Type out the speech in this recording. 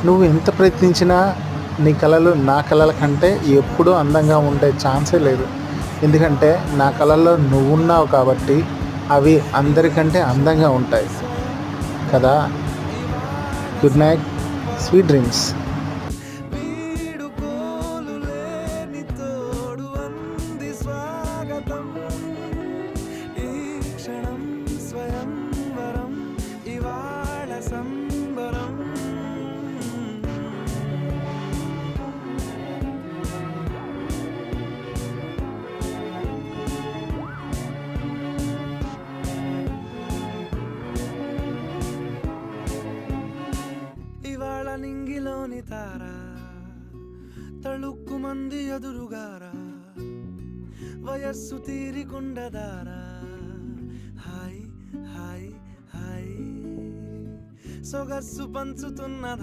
నువ్వు ఎంత ప్రయత్నించినా నీ కళలు నా కళల కంటే ఎప్పుడూ అందంగా ఉండే ఛాన్సే లేదు. ఎందుకంటే నా కళల్లో నువ్వున్నావు కాబట్టి అవి అందరికంటే అందంగా ఉంటాయి కదా. Good night, sweet dreams. ఇవాళ నింగిలోని తార తళుక్కు మంది ఎదురుగారా, వయస్సు తీరికుండదారా. హాయ్ హాయ్ హాయ్ సొగస్సు పంచుతున్న